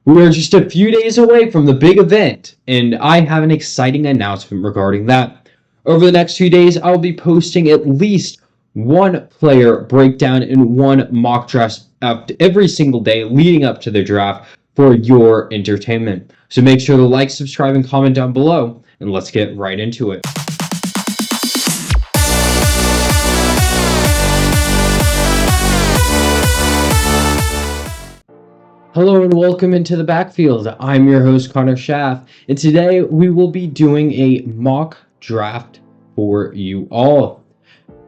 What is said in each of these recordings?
We are just a few days away from the big event, and I have an exciting announcement regarding that. Over the next few days, I'll be posting at least one player breakdown and one mock draft every single day leading up to the draft for your entertainment. So make sure to like, subscribe, and comment down below, and let's get right into it. Hello and welcome into the backfield. I'm your host Connor Schaff, and today we will be doing a mock draft for you all.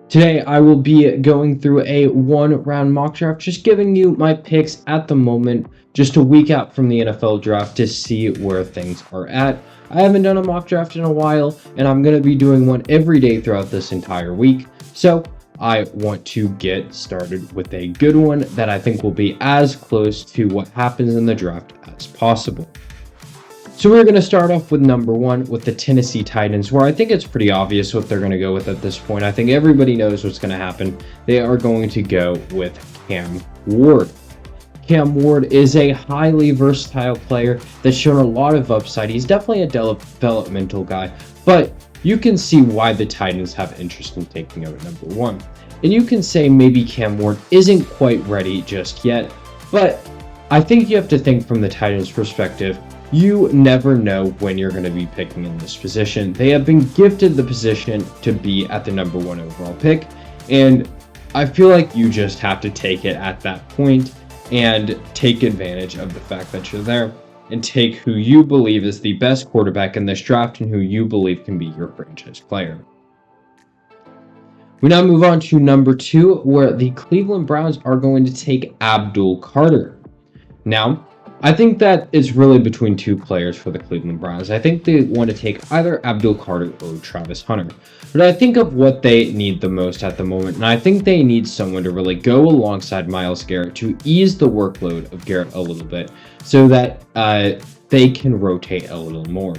Today I will be going through a one-round mock draft, just giving you my picks at the moment, just a week out from the NFL draft to see where things are at. I haven't done a mock draft in a while, and I'm going to be doing one every day throughout this entire week. So I want to get started with a good one that I think will be as close to what happens in the draft as possible. So we're going to start off with number one with the Tennessee Titans, where I think it's pretty obvious what they're going to go with at this point. I think everybody knows what's going to happen. They are going to go with Cam Ward. Cam Ward is a highly versatile player that's shown a lot of upside. He's definitely a developmental guy, but you can see why the Titans have interest in taking him at number one. And you can say maybe Cam Ward isn't quite ready just yet, but I think you have to think from the Titans' perspective. You never know when you're going to be picking in this position. They have been gifted the position to be at the number one overall pick, and I feel like you just have to take it at that point and take advantage of the fact that you're there and take who you believe is the best quarterback in this draft and who you believe can be your franchise player. We now move on to number two, where the Cleveland Browns are going to take Abdul Carter. Now, I think that it's really between two players for the Cleveland Browns. I think they want to take either Abdul Carter or Travis Hunter. But I think of what they need the most at the moment, and I think they need someone to really go alongside Myles Garrett to ease the workload of Garrett a little bit so that they can rotate a little more.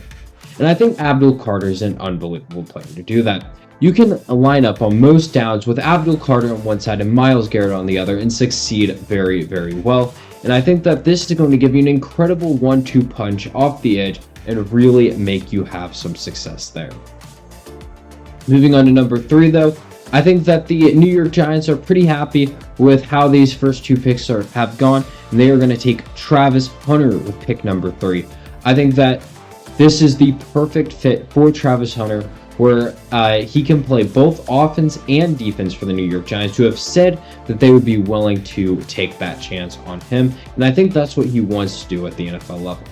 And I think Abdul Carter is an unbelievable player to do that. You can line up on most downs with Abdul Carter on one side and Myles Garrett on the other and succeed very, very well. And I think that this is going to give you an incredible 1-2 punch off the edge and really make you have some success there. Moving on to number three, though, I think that the New York Giants are pretty happy with how these first two picks have gone, and they are going to take Travis Hunter with pick number three. I think that this is the perfect fit for Travis Hunter, where he can play both offense and defense for the New York Giants, who have said that they would be willing to take that chance on him. And I think that's what he wants to do at the NFL level.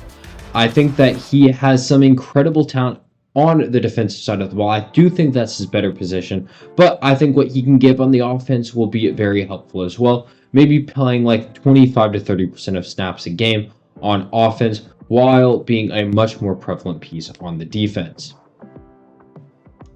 I think that he has some incredible talent on the defensive side of the ball. I do think that's his better position, but I think what he can give on the offense will be very helpful as well. Maybe playing like 25 to 30% of snaps a game on offense while being a much more prevalent piece on the defense.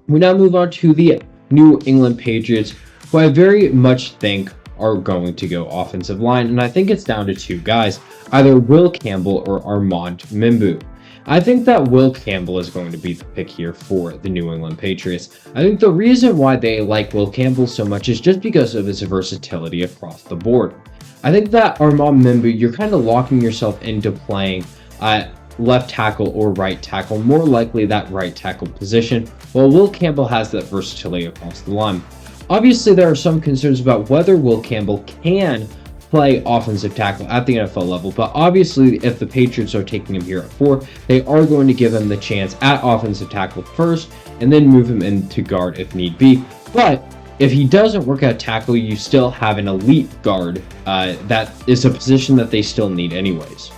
We now move on to the New England Patriots, who I very much think are going to go offensive line, and I think it's down to two guys, either Will Campbell or Armand Mimbu. I think that Will Campbell is going to be the pick here for the New England Patriots. I think the reason why they like Will Campbell so much is just because of his versatility across the board. I think that Armand Mimbu, you're kind of locking yourself into playing left tackle or right tackle, more likely that right tackle position, while Will Campbell has that versatility across the line. Obviously, there are some concerns about whether Will Campbell can play offensive tackle at the NFL level, but obviously if the Patriots are taking him here at 4, they are going to give him the chance at offensive tackle first and then move him into guard if need be. But if he doesn't work at tackle, you still have an elite guard. That is a position that they still need anyways.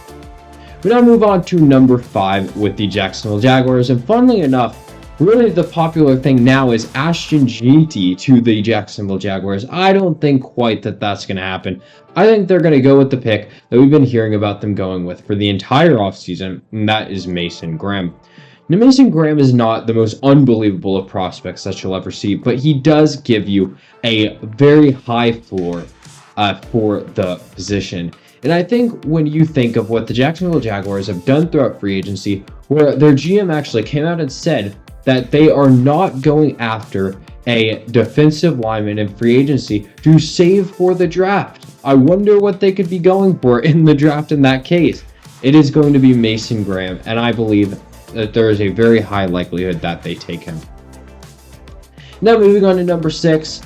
We now move on to number 5 with the Jacksonville Jaguars, and funnily enough, really the popular thing now is Ashton Jeanty to the Jacksonville Jaguars. I don't think quite that that's going to happen. I think they're going to go with the pick that we've been hearing about them going with for the entire offseason, and that is Mason Graham. Now, Mason Graham is not the most unbelievable of prospects that you'll ever see, but he does give you a very high floor for the position. And I think when you think of what the Jacksonville Jaguars have done throughout free agency, where their GM actually came out and said that they are not going after a defensive lineman in free agency to save for the draft. I wonder what they could be going for in the draft in that case. it is going to be Mason Graham, and I believe that there is a very high likelihood that they take him. Now moving on to number 6.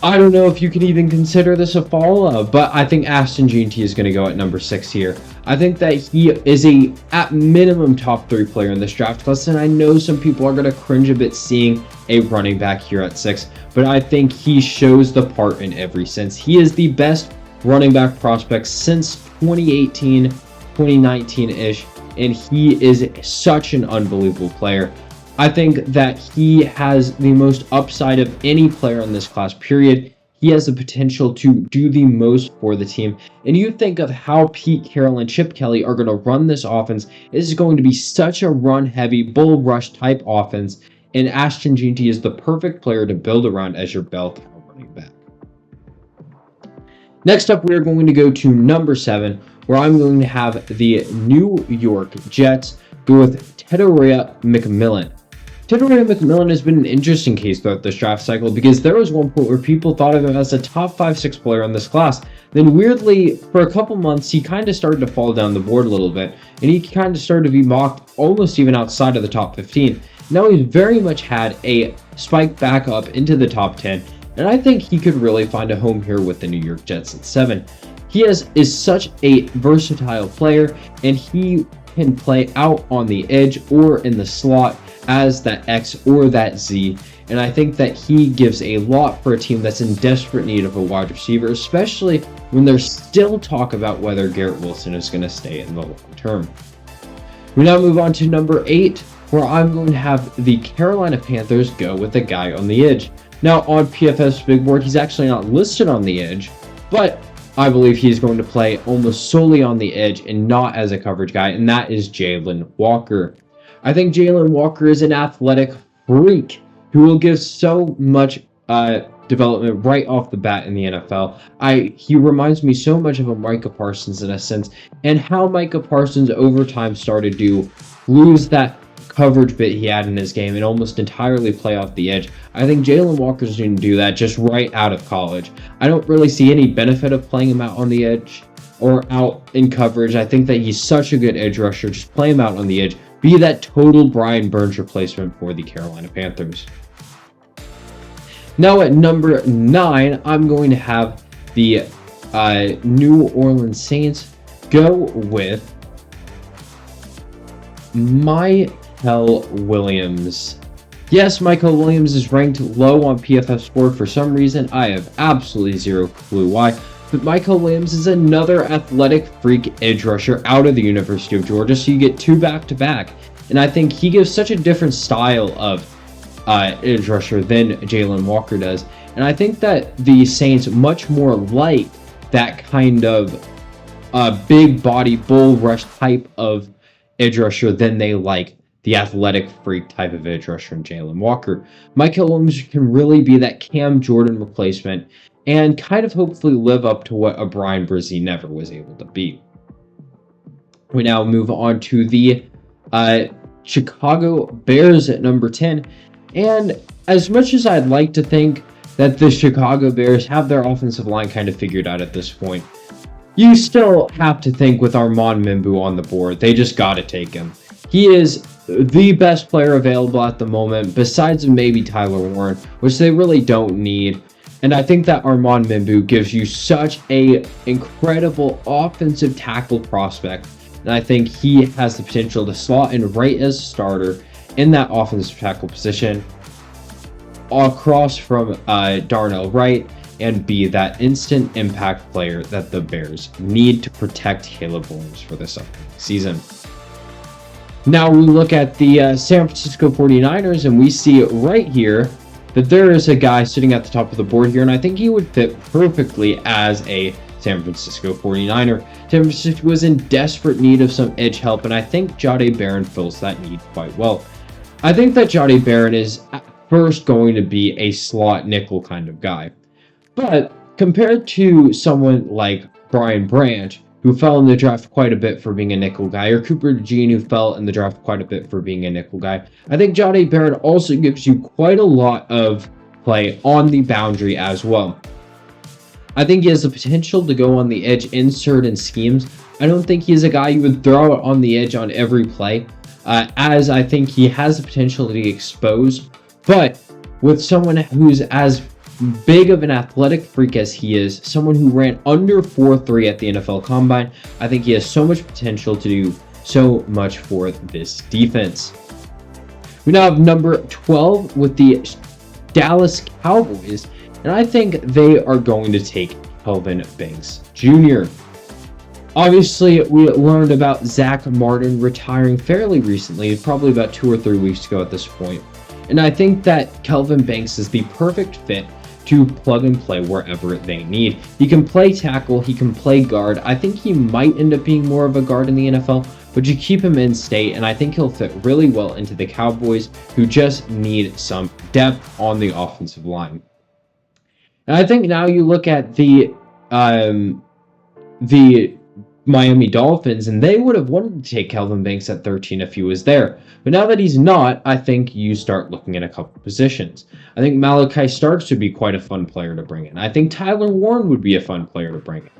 I don't know if you can even consider this a fall, but I think Ashton Junkie is going to go at number 6 here. I think that he is a, at minimum, top 3 player in this draft class, and I know some people are going to cringe a bit seeing a running back here at 6, but I think he shows the part in every sense. He is the best running back prospect since 2018, 2019-ish, and he is such an unbelievable player. I think that he has the most upside of any player in this class, period. He has the potential to do the most for the team. And you think of how Pete Carroll and Chip Kelly are going to run this offense. This is going to be such a run-heavy, bull rush type offense. And Ashton Junkie is the perfect player to build around as your bell cow running back. Next up, we are going to go to number 7, where I'm going to have the New York Jets go with Tedoria McMillan. Tedoria McMillan has been an interesting case throughout this draft cycle because there was one point where people thought of him as a top 5-6 player in this class. Then weirdly, for a couple months, he kind of started to fall down the board a little bit, and he kind of started to be mocked almost even outside of the top 15. Now he's very much had a spike back up into the top 10, and I think he could really find a home here with the New York Jets at 7. He is such a versatile player, and he can play out on the edge or in the slot as that X or that Z, and I think that he gives a lot for a team that's in desperate need of a wide receiver, especially when there's still talk about whether Garrett Wilson is going to stay in the long term. We now move on to number 8, where I'm going to have the Carolina Panthers go with the guy on the edge. Now on PFF's big board, he's actually not listed on the edge, but I believe he's going to play almost solely on the edge and not as a coverage guy, and that is Jalen Walker. I think Jalen Walker is an athletic freak who will give so much development right off the bat in the NFL. He reminds me so much of a Micah Parsons in a sense, and how Micah Parsons over time started to lose that coverage bit he had in his game and almost entirely play off the edge. I think Jalen Walker's going to do that just right out of college. I don't really see any benefit of playing him out on the edge or out in coverage. I think that he's such a good edge rusher. Just play him out on the edge. Be that total Brian Burns replacement for the Carolina Panthers. Now at number 9, I'm going to have the New Orleans Saints go with Michael Williams. Yes, Michael Williams is ranked low on PFF's board for some reason. I have absolutely zero clue why. But Michael Williams is another athletic freak edge rusher out of the University of Georgia, so you get 2 back-to-back. And I think he gives such a different style of edge rusher than Jalen Walker does. And I think that the Saints much more like that kind of big body bull rush type of edge rusher than they like the athletic freak type of edge rusher in Jalen Walker. Michael Williams can really be that Cam Jordan replacement and kind of hopefully live up to what a Brian Brzee never was able to be. We now move on to the Chicago Bears at number 10. And as much as I'd like to think that the Chicago Bears have their offensive line kind of figured out at this point, you still have to think with Armand Mimbu on the board. They just got to take him. He is the best player available at the moment, besides maybe Tyler Warren, which they really don't need. And I think that Armand Mimbu gives you such a incredible offensive tackle prospect. And I think he has the potential to slot in right as a starter in that offensive tackle position across from Darnell Wright and be that instant impact player that the Bears need to protect Caleb Williams for this upcoming season. Now we look at the San Francisco 49ers and we see right here that there is a guy sitting at the top of the board here, and I think he would fit perfectly as a San Francisco 49er. San Francisco was in desperate need of some edge help, and I think Jahdae Barron fills that need quite well. I think that Jahdae Barron is at first going to be a slot nickel kind of guy. But compared to someone like Brian Branch, who fell in the draft quite a bit for being a nickel guy, or Cooper DeJean, who fell in the draft quite a bit for being a nickel guy, I think Jahdae Barron also gives you quite a lot of play on the boundary as well. I think he has the potential to go on the edge in certain schemes. I don't think he's a guy you would throw out on the edge on every play, as I think he has the potential to be exposed. But with someone who's as big of an athletic freak as he is, someone who ran under 4.3 at the NFL Combine, I think he has so much potential to do so much for this defense. We now have number 12 with the Dallas Cowboys, and I think they are going to take Kelvin Banks Jr. Obviously, we learned about Zach Martin retiring fairly recently, probably about 2 or 3 weeks ago at this point. And I think that Kelvin Banks is the perfect fit to plug and play wherever they need. He can play tackle, he can play guard. I think he might end up being more of a guard in the NFL, but you keep him in state, and I think he'll fit really well into the Cowboys, who just need some depth on the offensive line. And I think now you look at the Miami Dolphins, and they would have wanted to take Kelvin Banks at 13 if he was there. But now that he's not, I think you start looking at a couple positions. I think Malachi Starks would be quite a fun player to bring in. I think Tyler Warren would be a fun player to bring in.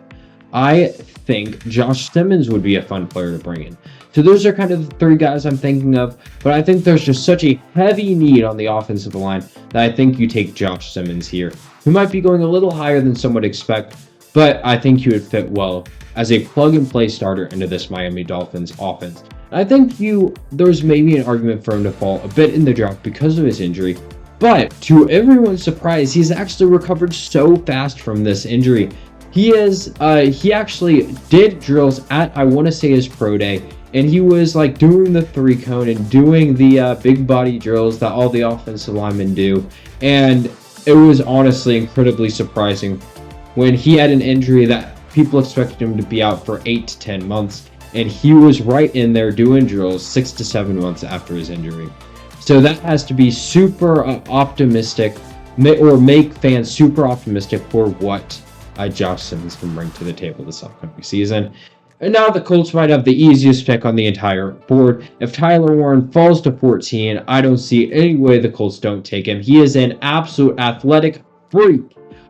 I think Josh Simmons would be a fun player to bring in. So those are kind of the 3 guys I'm thinking of, but I think there's just such a heavy need on the offensive line that I think you take Josh Simmons here, who might be going a little higher than some would expect, but I think he would fit well as a plug-and-play starter into this Miami Dolphins offense. I think there's maybe an argument for him to fall a bit in the draft because of his injury, but to everyone's surprise, he's actually recovered so fast from this injury. He actually did drills at, I want to say, his pro day, and he was like doing the 3-cone and doing the big body drills that all the offensive linemen do, and it was honestly incredibly surprising when he had an injury that people expected him to be out for 8 to 10 months, and he was right in there doing drills 6 to 7 months after his injury. So that has to be super optimistic, or make fans super optimistic for what Josh Simmons can bring to the table this upcoming season. And now the Colts might have the easiest pick on the entire board. If Tyler Warren falls to 14, I don't see any way the Colts don't take him. He is an absolute athletic freak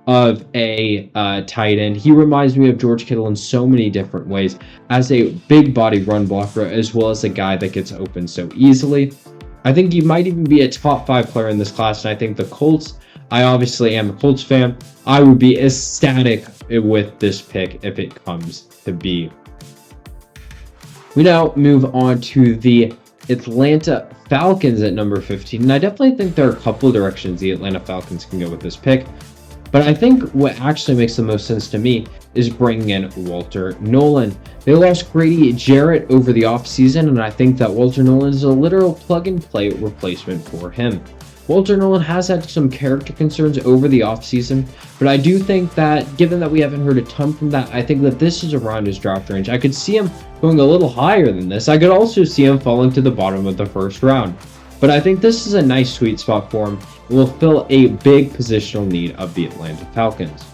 of a tight end. He reminds me of George Kittle in so many different ways, as a big body run blocker, as well as a guy that gets open so easily. I think he might even be a top 5 player in this class, and I think the Colts, I obviously am a Colts fan, I would be ecstatic with this pick if it comes to be. We now move on to the Atlanta Falcons at number 15, and I definitely think there are a couple of directions the Atlanta Falcons can go with this pick. But I think what actually makes the most sense to me is bringing in Walter Nolan. They lost Grady Jarrett over the offseason, and I think that Walter Nolan is a literal plug-and-play replacement for him. Walter Nolan has had some character concerns over the offseason, but I do think that, given that we haven't heard a ton from that, I think that this is around his draft range. I could see him going a little higher than this. I could also see him falling to the bottom of the first round. But I think this is a nice sweet spot for him. It will fill a big positional need of the Atlanta Falcons.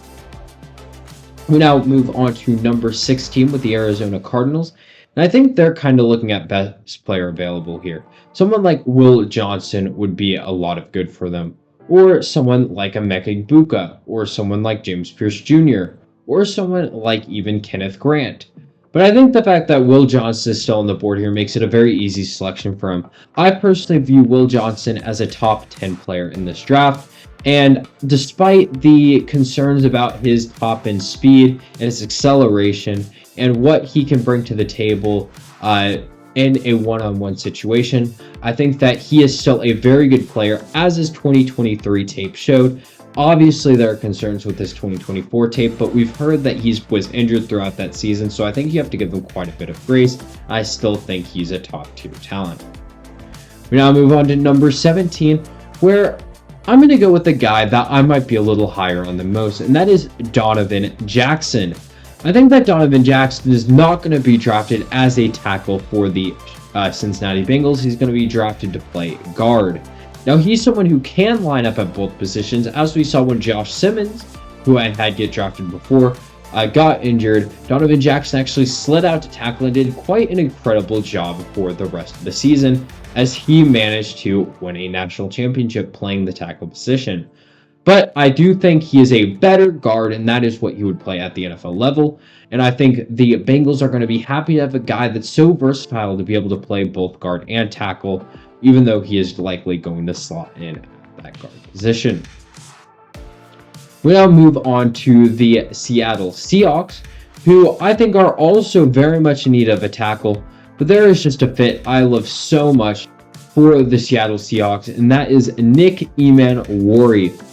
We now move on to number 16 with the Arizona Cardinals. And I think they're kind of looking at best player available here. Someone like Will Johnson would be a lot of good for them. Or someone like Emeka Egbuka. Or someone like James Pierce Jr. Or someone like even Kenneth Grant. But I think the fact that Will Johnson is still on the board here makes it a very easy selection for him. I personally view Will Johnson as a top 10 player in this draft. And despite the concerns about his top end speed and his acceleration and what he can bring to the table in a one-on-one situation, I think that he is still a very good player, as his 2023 tape showed. Obviously, there are concerns with his 2024 tape, but we've heard that he was injured throughout that season, so I think you have to give him quite a bit of grace. I still think he's a top-tier talent. We now move on to number 17, where I'm going to go with the guy that I might be a little higher on than most, and that is Donovan Jackson. I think that Donovan Jackson is not going to be drafted as a tackle for the Cincinnati Bengals. He's going to be drafted to play guard. Now, he's someone who can line up at both positions, as we saw when Josh Simmons, who I had get drafted before, got injured. Donovan Jackson actually slid out to tackle and did quite an incredible job for the rest of the season, as he managed to win a national championship playing the tackle position. But I do think he is a better guard, and that is what he would play at the NFL level. And I think the Bengals are going to be happy to have a guy that's so versatile to be able to play both guard and tackle, even though he is likely going to slot in at that guard position. We now move on to the Seattle Seahawks, who I think are also very much in need of a tackle, but there is just a fit I love so much for the Seattle Seahawks, and that is Nick Emmanwori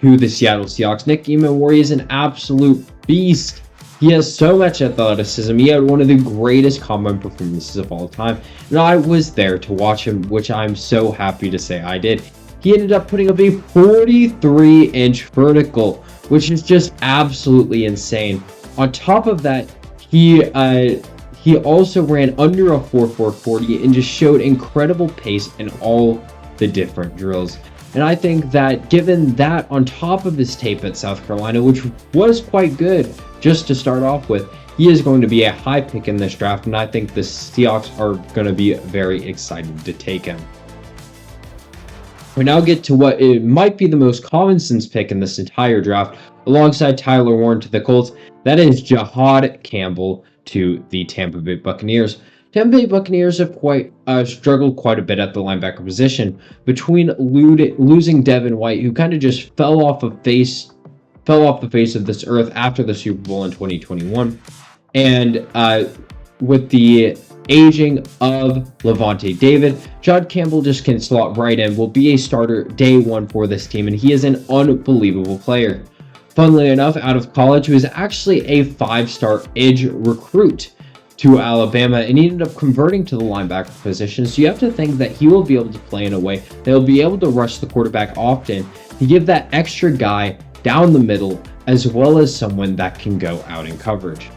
to the Seattle Seahawks. Nick Emmanwori is an absolute beast. He has so much athleticism. He had one of the greatest combine performances of all time, and I was there to watch him, which I'm so happy to say I did. He ended up putting up a 43-inch vertical, which is just absolutely insane. On top of that, he also ran under a 4.440 and just showed incredible pace in all the different drills. And I think that given that on top of his tape at South Carolina, which was quite good just to start off with, he is going to be a high pick in this draft, and I think the Seahawks are going to be very excited to take him. We now get to what it might be the most common sense pick in this entire draft, alongside Tyler Warren to the Colts. That is Jahad Campbell to the Tampa Bay Buccaneers. Tampa Bay Buccaneers have struggled quite a bit at the linebacker position between losing Devin White, who kind of just fell off the face of this earth after the Super Bowl in 2021, and with the aging of Levante David, Jahad Campbell just can slot right in, will be a starter day one for this team, and he is an unbelievable player. Funnily enough, out of college, he was actually a 5-star edge recruit to Alabama, and he ended up converting to the linebacker position. So you have to think that he will be able to play in a way that he'll be able to rush the quarterback often to give that extra guy down the middle, as well as someone that can go out in coverage.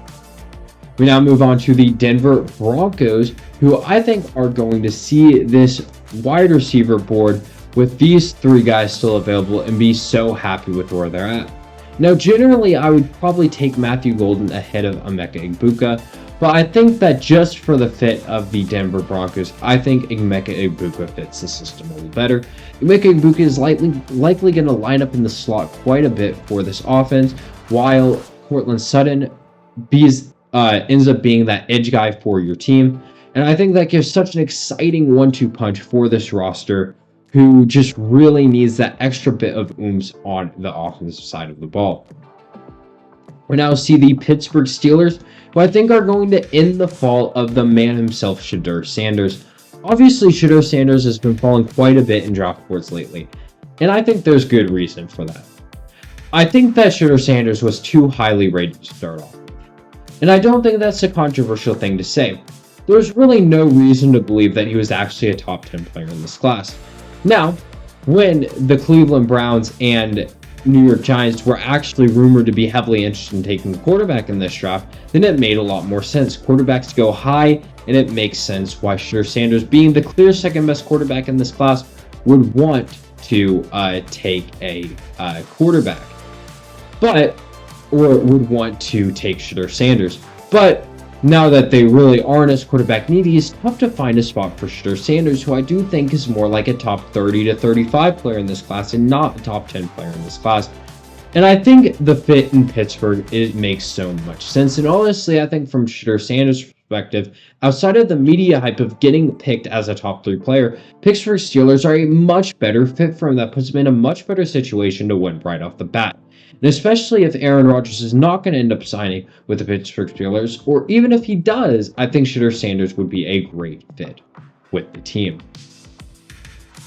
We now move on to the Denver Broncos, who I think are going to see this wide receiver board with these 3 guys still available and be so happy with where they're at. Now, generally, I would probably take Matthew Golden ahead of Emeka Egbuka, but I think that just for the fit of the Denver Broncos, I think Emeka Egbuka fits the system a little better. Emeka Egbuka is likely going to line up in the slot quite a bit for this offense, while Courtland Sutton ends up being that edge guy for your team. And I think that gives such an exciting 1-2 punch for this roster, who just really needs that extra bit of oomph on the offensive side of the ball. We now see the Pittsburgh Steelers, who I think are going to end the fall of the man himself, Shedeur Sanders. Obviously, Shedeur Sanders has been falling quite a bit in draft boards lately, and I think there's good reason for that. I think that Shedeur Sanders was too highly rated to start off, and I don't think that's a controversial thing to say. There's really no reason to believe that he was actually a top 10 player in this class. Now, when the Cleveland Browns and New York Giants were actually rumored to be heavily interested in taking a quarterback in this draft, then it made a lot more sense. Quarterbacks go high, and it makes sense why Shedeur Sanders, being the clear second best quarterback in this class, would want to take a quarterback, or would want to take Shedeur Sanders. But now that they really aren't as quarterback needy, it's tough to find a spot for Shedeur Sanders, who I do think is more like a top 30 to 35 player in this class and not a top 10 player in this class. And I think the fit in Pittsburgh, it makes so much sense. And honestly, I think from Shedeur Sanders' perspective, outside of the media hype of getting picked as a top 3 player, Pittsburgh Steelers are a much better fit for him. That puts him in a much better situation to win right off the bat. And especially if Aaron Rodgers is not going to end up signing with the Pittsburgh Steelers, or even if he does, I think Shedeur Sanders would be a great fit with the team.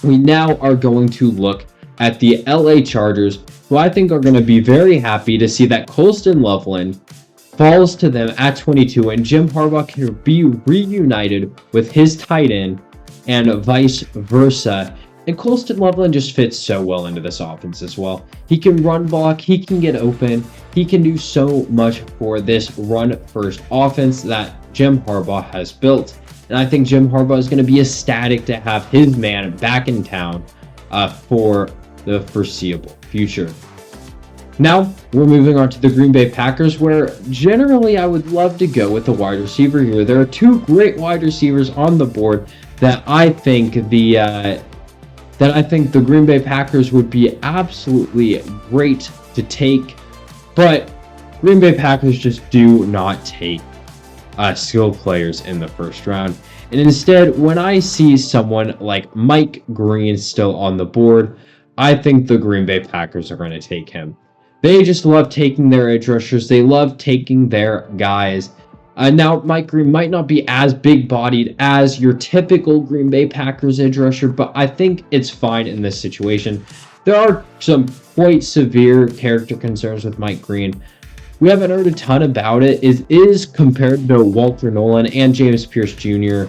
We now are going to look at the LA Chargers, who I think are going to be very happy to see that Colston Loveland falls to them at 22, and Jim Harbaugh can be reunited with his tight end and vice versa. And Colston Loveland just fits so well into this offense as well. He can run block, he can get open, he can do so much for this run-first offense that Jim Harbaugh has built. And I think Jim Harbaugh is going to be ecstatic to have his man back in town for the foreseeable future. Now, we're moving on to the Green Bay Packers, where generally I would love to go with the wide receiver here. There are 2 great wide receivers on the board that I think that I think the Green Bay Packers would be absolutely great to take, but Green Bay Packers just do not take skill players in the first round. And instead, when I see someone like Mike Green still on the board, I think the Green Bay Packers are going to take him. They just love taking their edge rushers. They love taking their guys. Now, Mike Green might not be as big-bodied as your typical Green Bay Packers edge rusher, but I think it's fine in this situation. There are some quite severe character concerns with Mike Green. We haven't heard a ton about it. It is compared to Walter Nolan and James Pierce Jr.,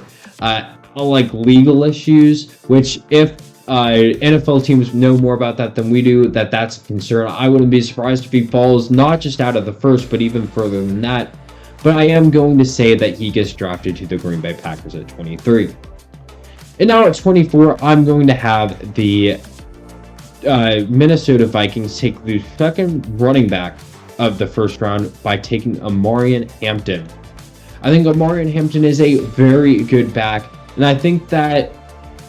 like legal issues, which if NFL teams know more about that than we do, that's a concern. I wouldn't be surprised if he falls not just out of the first, but even further than that. But I am going to say that he gets drafted to the Green Bay Packers at 23. And now at 24, I'm going to have the Minnesota Vikings take the second running back of the first round by taking Omarion Hampton. I think Omarion Hampton is a very good back, and I think that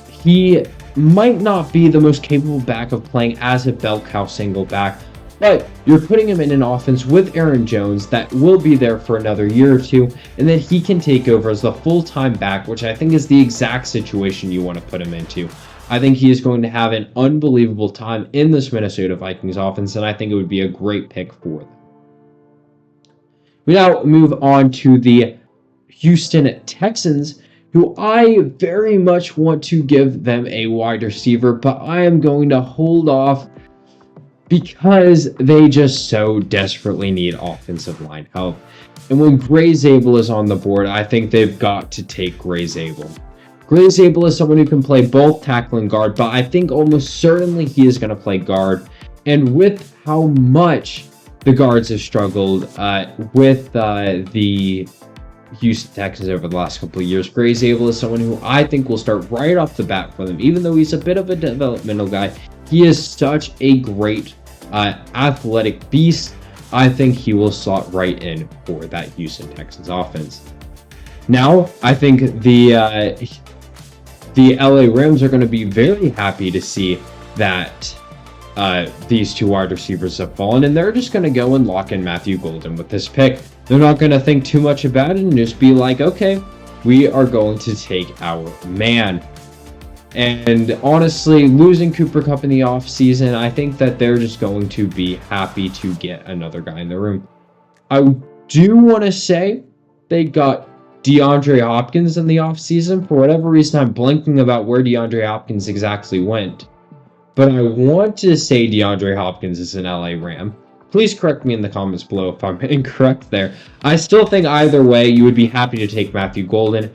he might not be the most capable back of playing as a bell cow single back, but you're putting him in an offense with Aaron Jones that will be there for another year or two, and then he can take over as the full-time back, which I think is the exact situation you want to put him into. I think he is going to have an unbelievable time in this Minnesota Vikings offense, and I think it would be a great pick for them. We now move on to the Houston Texans, who I very much want to give them a wide receiver, but I am going to hold off because they just so desperately need offensive line help. And when Gray Zabel is on the board, I think they've got to take Gray Zabel. Gray Zabel is someone who can play both tackle and guard, but I think almost certainly he is going to play guard. And with how much the guards have struggled with the Houston Texans over the last couple of years, Gray Zabel is someone who I think will start right off the bat for them. Even though he's a bit of a developmental guy, he is such a great athletic beast. I think he will slot right in for that Houston Texans offense. Now, I think the LA Rams are going to be very happy to see that these two wide receivers have fallen, and they're just going to go and lock in Matthew Golden with this pick. They're not going to think too much about it and just be like, okay, we are going to take our man. And honestly, losing Cooper Kupp in the offseason, I think that they're just going to be happy to get another guy in the room. I do want to say they got DeAndre Hopkins in the offseason. For whatever reason, I'm blanking about where DeAndre Hopkins exactly went. But I want to say DeAndre Hopkins is an LA Ram. Please correct me in the comments below if I'm incorrect there. I still think either way, you would be happy to take Matthew Golden.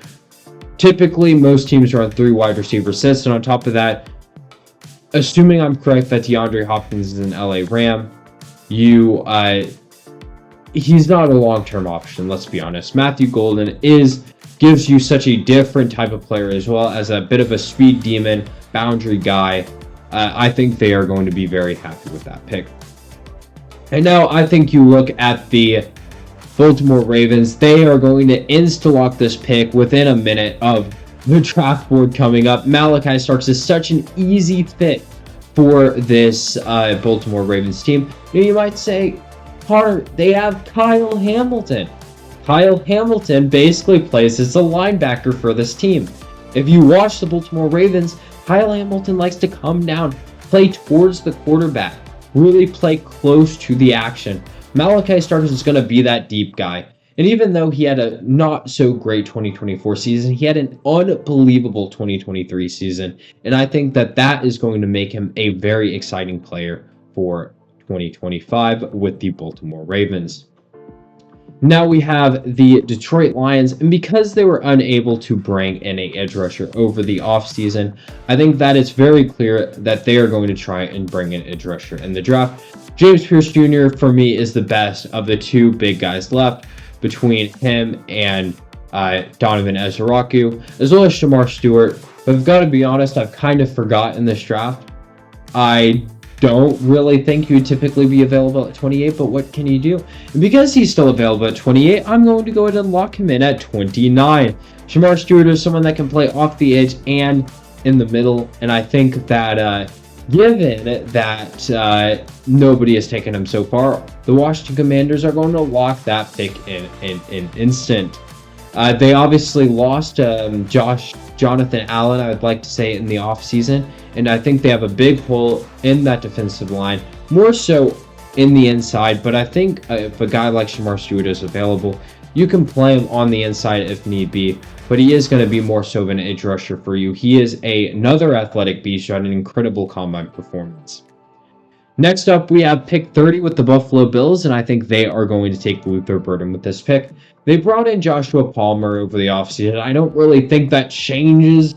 Typically, most teams run 3 wide receiver sets, and on top of that, assuming I'm correct that DeAndre Hopkins is an LA Ram, he's not a long-term option, let's be honest. Matthew Golden gives you such a different type of player as well as a bit of a speed demon, boundary guy. I think they are going to be very happy with that pick. And now I think you look at the Baltimore Ravens. They are going to insta-lock this pick within a minute of the draft board coming up. Malachi Starks is such an easy fit for this Baltimore Ravens team. You might say, Connor, they have Kyle Hamilton. Kyle Hamilton basically plays as a linebacker for this team. If you watch the Baltimore Ravens, Kyle Hamilton likes to come down, play towards the quarterback, really play close to the action. Malachi Starks is going to be that deep guy. And even though he had a not so great 2024 season, he had an unbelievable 2023 season. And I think that is going to make him a very exciting player for 2025 with the Baltimore Ravens. Now we have the Detroit Lions, and because they were unable to bring in an edge rusher over the offseason, I think that it's very clear that they are going to try and bring an edge rusher in the draft. James Pierce Jr. for me is the best of the 2 big guys left between him and Donovan Ezraku, as well as Shamar Stewart. But I've got to be honest, I've kind of forgotten this draft. I don't really think he would typically be available at 28, but what can you do? And because he's still available at 28, I'm going to go ahead and lock him in at 29. Shamar Stewart is someone that can play off the edge and in the middle, and I think that given that nobody has taken him so far, the Washington Commanders are going to lock that pick in an instant. They obviously lost Jonathan Allen, I would like to say, in the offseason, and I think they have a big hole in that defensive line, more so in the inside, but I think if a guy like Shamar Stewart is available, you can play him on the inside if need be, but he is going to be more so of an edge rusher for you. He is another athletic beast who had an incredible combine performance. Next up, we have pick 30 with the Buffalo Bills, and I think they are going to take Luther Burden with this pick. They brought in Joshua Palmer over the offseason. I don't really think that changes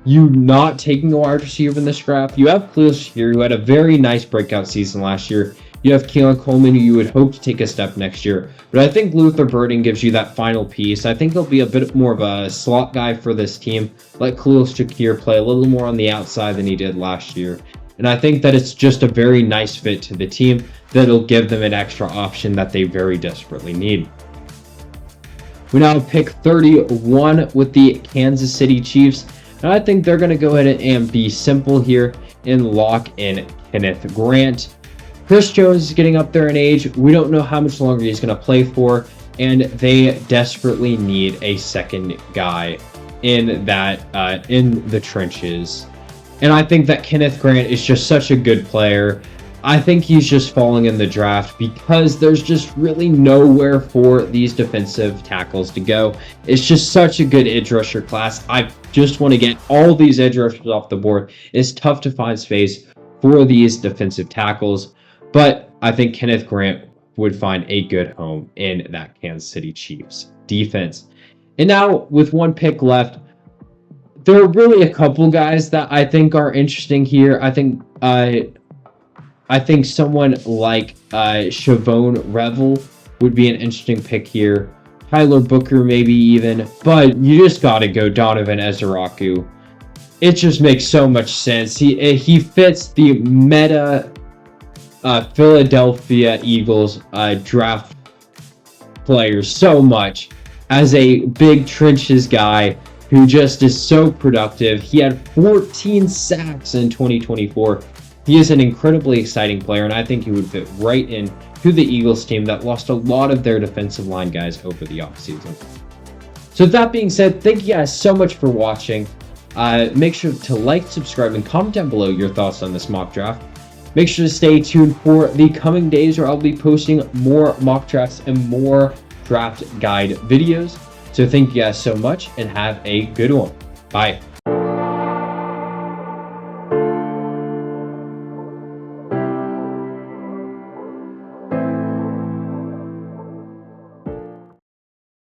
you not taking a wide receiver in this draft. You have Khalil Shakir, who had a very nice breakout season last year. You have Keelan Coleman, who you would hope to take a step next year. But I think Luther Burden gives you that final piece. I think he'll be a bit more of a slot guy for this team. Let Khalil Shakir play a little more on the outside than he did last year. And I think that it's just a very nice fit to the team that'll give them an extra option that they very desperately need. We now pick 31 with the Kansas City Chiefs. And I think they're going to go ahead and be simple here and lock in Kenneth Grant. Chris Jones is getting up there in age. We don't know how much longer he's going to play for, and they desperately need a second guy in that in the trenches. And I think that Kenneth Grant is just such a good player. I think he's just falling in the draft because there's just really nowhere for these defensive tackles to go. It's just such a good edge rusher class. I just want to get all these edge rushers off the board. It's tough to find space for these defensive tackles. But I think Kenneth Grant would find a good home in that Kansas City Chiefs defense. And now, with one pick left, there are really a couple guys that I think are interesting here. I think someone like Shavon Revel would be an interesting pick here. Tyler Booker maybe even. But you just got to go Donovan Ezeraku. It just makes so much sense. He fits the meta Philadelphia Eagles draft players so much as a big trenches guy who just is so productive. He had 14 sacks in 2024. He is an incredibly exciting player, and I think he would fit right in to the Eagles team that lost a lot of their defensive line guys over the offseason. So with that being said, thank you guys so much for watching. Make sure to like, subscribe, and comment down below your thoughts on this mock draft. Make sure to stay tuned for the coming days where I'll be posting more mock drafts and more draft guide videos. So thank you guys so much and have a good one. Bye.